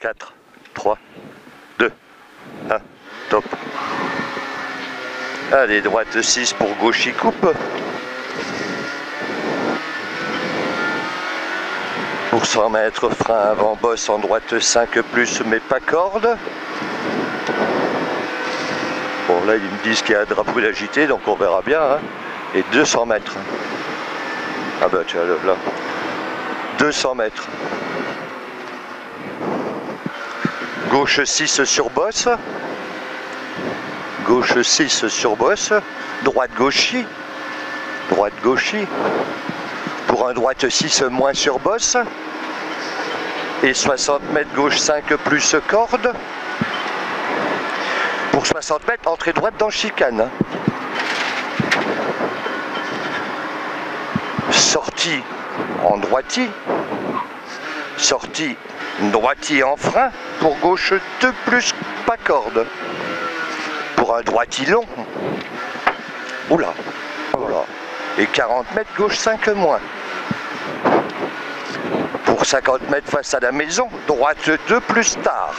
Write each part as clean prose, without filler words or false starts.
4, 3, 2, 1, top. Allez, droite 6 pour gauche, il coupe. Pour 100 mètres, frein avant, bosse en droite 5 plus, mais pas corde. Bon, là, ils me disent qu'il y a un drapeau agité, donc on verra bien. Hein. Et 200 mètres. Ah bah tiens, là. 200 mètres. Gauche 6 sur bosse. Gauche 6 sur bosse. Droite gauchie. Droite gauchie. Pour un droite 6 moins sur bosse. Et 60 mètres gauche 5 plus corde. Pour 60 mètres, entrée droite dans chicane. Sortie en droitie. Sortie droitie en frein. Pour gauche 2 plus pas corde. Pour un droitie long. Oula. Oula. Et 40 mètres gauche 5 moins. Pour 50 mètres face à la maison, droite 2 plus tard.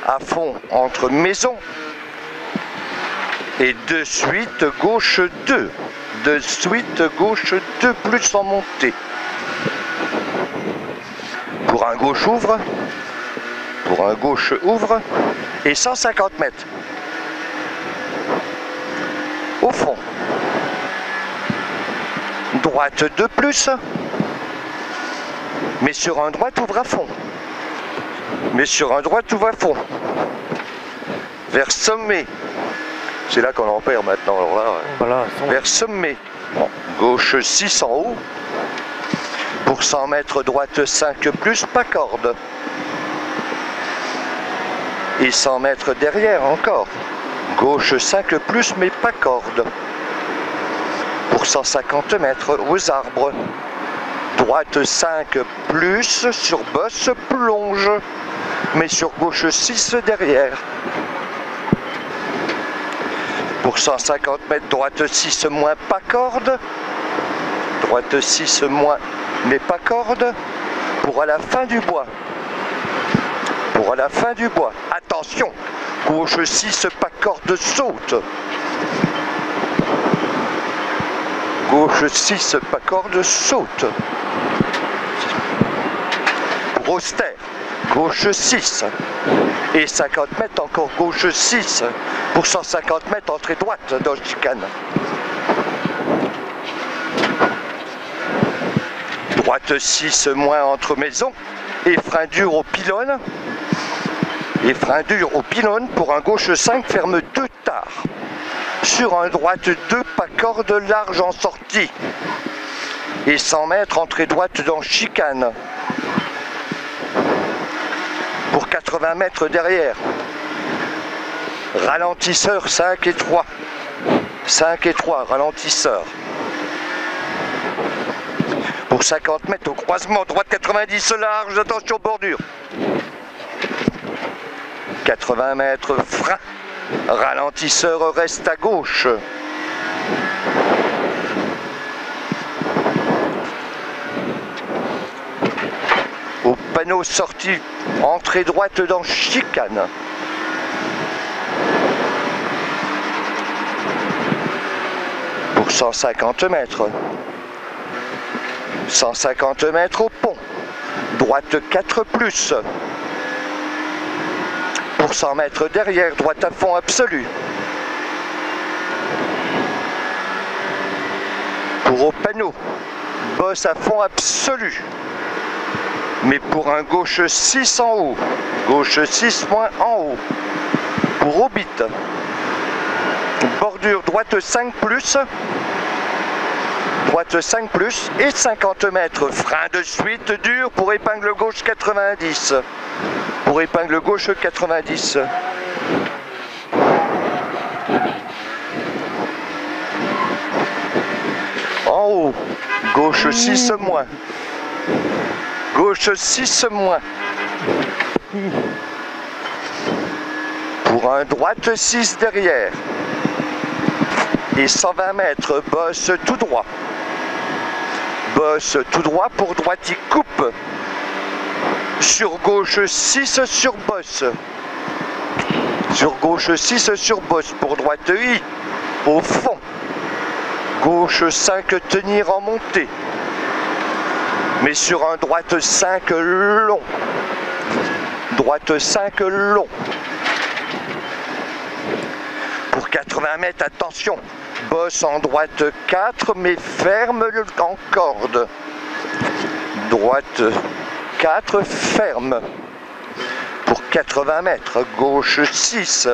À fond entre maison et de suite gauche 2. De suite gauche 2 plus en montée. Pour un gauche ouvre. Pour un gauche ouvre. Et 150 mètres. Au fond. Droite 2 plus. Mais sur un droite ouvre à fond. Mais sur un droite ouvre à fond. Vers sommet. C'est là qu'on en perd maintenant. Alors là, voilà, vers sommet. Bon, gauche 6 en haut. Pour 100 mètres, droite 5 plus, pas corde. Et 100 mètres derrière encore. Gauche 5 plus, mais pas corde. Pour 150 mètres, aux arbres. Droite 5 plus, sur bosse, plonge. Mais sur gauche 6 derrière. Pour 150 mètres, droite 6 moins, pas corde. Droite 6 moins, mais pas corde. Pour à la fin du bois. Pour à la fin du bois. Attention, gauche 6, pas corde, saute. Gauche 6, pas corde, saute. Pour austère, gauche 6. Et 50 mètres, encore gauche 6. Pour 150 mètres, entrée droite dans le chicane. Droite 6 moins entre maison. Et frein dur au pylône. Et frein dur au pylône pour un gauche 5, ferme 2 tard. Sur un droite 2, pas corde large en sortie. Et 100 mètres, entrée droite dans chicane. Pour 80 mètres derrière. Ralentisseur 5 et 3. 5 et 3, ralentisseur. Pour 50 mètres au croisement, droite 90 large, attention bordure. 80 mètres, frein. Ralentisseur reste à gauche. Au panneau sortie, entrée droite dans chicane. Pour 150 mètres. 150 mètres au pont. Droite 4 plus. Pour 100 mètres derrière, droite à fond absolu. Pour au panneau, bosse à fond absolu. Mais pour un gauche 6 en haut. Gauche 6 moins en haut. Pour au bit. Bordure droite 5 plus. Droite 5 plus et 50 mètres. Frein de suite dur pour épingle gauche 90. Pour épingle gauche 90. En haut, gauche 6 moins. Gauche 6 moins. Pour un droite 6 derrière. Et 120 mètres, bosse tout droit. Bosse tout droit pour droite, il coupe. Sur gauche 6 sur bosse. Sur gauche 6 sur bosse pour droite I au fond. Gauche 5 tenir en montée. Mais sur un droite 5 long. Droite 5 long. Pour 80 mètres, attention. Bosse en droite 4 mais ferme en corde. Droite 4 ferme. Pour 80 mètres, gauche 6.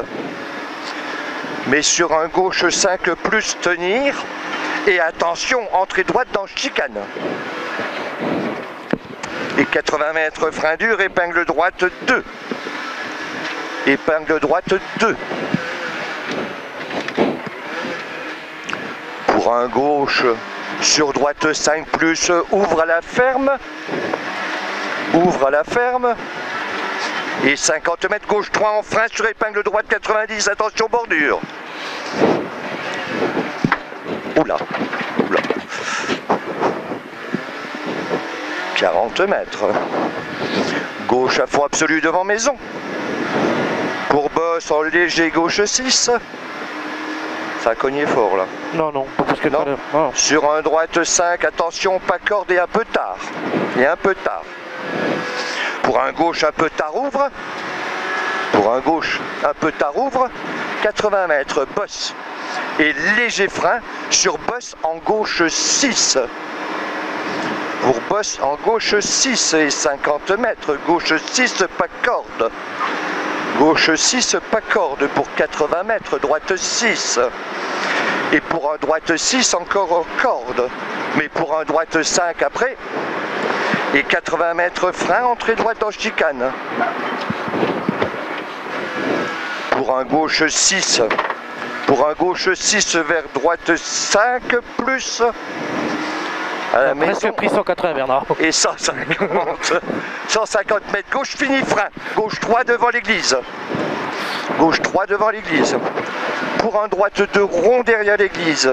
Mais sur un gauche 5 plus tenir. Et attention, entrée droite dans chicane. Et 80 mètres frein dur, épingle droite 2. Épingle droite 2. Pour un gauche sur droite 5 plus, ouvre à la ferme. Ouvre à la ferme. Et 50 mètres gauche 3 en frein sur épingle droite 90, attention bordure. Oula, oula. 40 mètres. Gauche à fond absolu devant maison. Pour bosse en léger gauche 6. Ça a cogné fort là. Non, non, pas plus que tout à l'heure. Non. Sur un droite 5, attention, pas corde et un peu tard. Et un peu tard. Pour un gauche un peu tard ouvre. Pour un gauche un peu tard ouvre. 80 mètres, bosse. Et léger frein sur bosse en gauche 6. Pour bosse en gauche 6 et 50 mètres. Gauche 6, pas corde. Gauche 6, pas corde pour 80 mètres. Droite 6. Et pour un droite 6, encore en corde. Mais pour un droite 5 après. Et 80 mètres frein, entrée droite en chicane. Pour un gauche 6. Pour un gauche 6 vers droite 5 plus. À la maison. Presque pris 180 Bernard. Et 150. 150 mètres gauche, fini frein. Gauche 3 devant l'église. Gauche 3 devant l'église. Pour un droite 2 rond derrière l'église.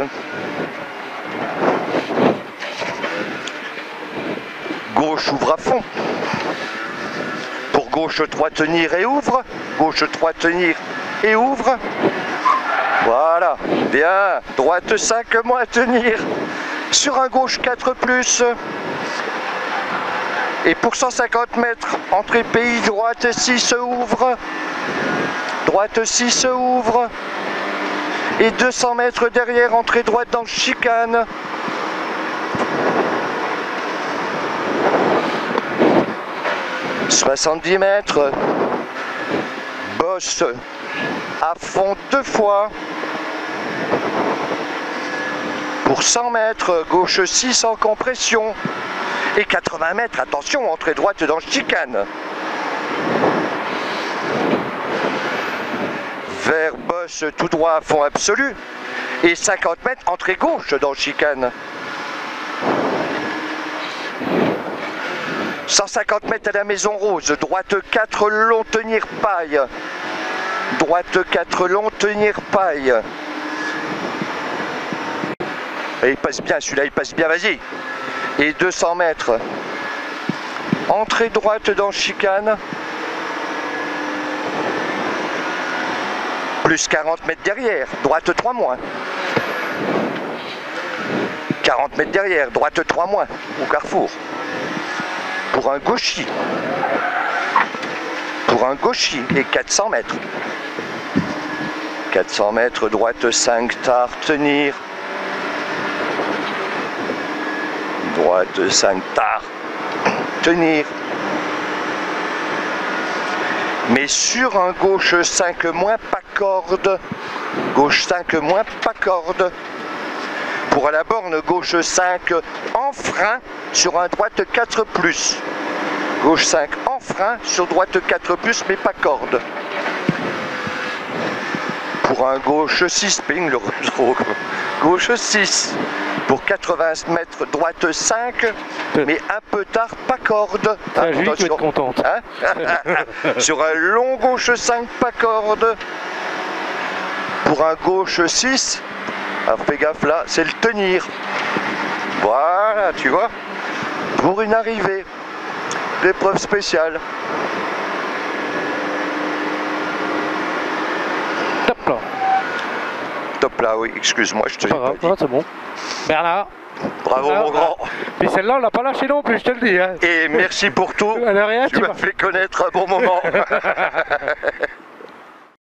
Gauche ouvre à fond. Pour gauche 3 tenir et ouvre. Gauche 3 tenir et ouvre. Voilà, bien. Droite 5 moins tenir. Sur un gauche 4 plus. Et pour 150 mètres, entrée pays, droite 6 ouvre. Droite 6 ouvre. Et 200 mètres derrière, entrée droite dans chicane. « 70 mètres, bosse à fond 2 fois, pour 100 mètres, gauche 6 en compression, et 80 mètres, attention, entrée droite dans chicane. Vers bosse tout droit à fond absolu, et 50 mètres, entrée gauche dans chicane. 150 mètres à la Maison Rose, droite 4 long tenir paille. Droite 4 long tenir paille. Et il passe bien, celui-là il passe bien, vas-y. Et 200 mètres. Entrée droite dans chicane. Plus 40 mètres derrière, droite 3 moins. 40 mètres derrière, droite 3 moins, au carrefour. Pour un gauchis. Pour un gauchis et 400 mètres. 400 mètres, droite 5 tard, tenir. Droite 5 tard, tenir. Mais sur un gauche 5 moins, pas corde. Gauche 5 moins, pas corde. Pour à la borne, gauche 5 en frein sur un droite 4 plus. Gauche 5 en frein sur droite 4 plus, mais pas corde. Pour un gauche 6, ping le retro. Gauche 6 pour 80 mètres, droite 5, mais un peu tard, pas corde. Ah, Julie peut être contente. Hein. Sur un long gauche 5, pas corde. Pour un gauche 6, alors fais gaffe là, c'est le tenir. Voilà, tu vois. Pour une arrivée. L'épreuve spéciale. Top là. Top là, oui, excuse-moi, je te C'est pas grave, dis. c'est bon. Bernard. Bravo mon grand. Puis celle-là, on l'a pas lâché non plus, je te le dis. Hein. Et merci pour tout. Alors, rien, Tu m'as fait connaître un bon moment.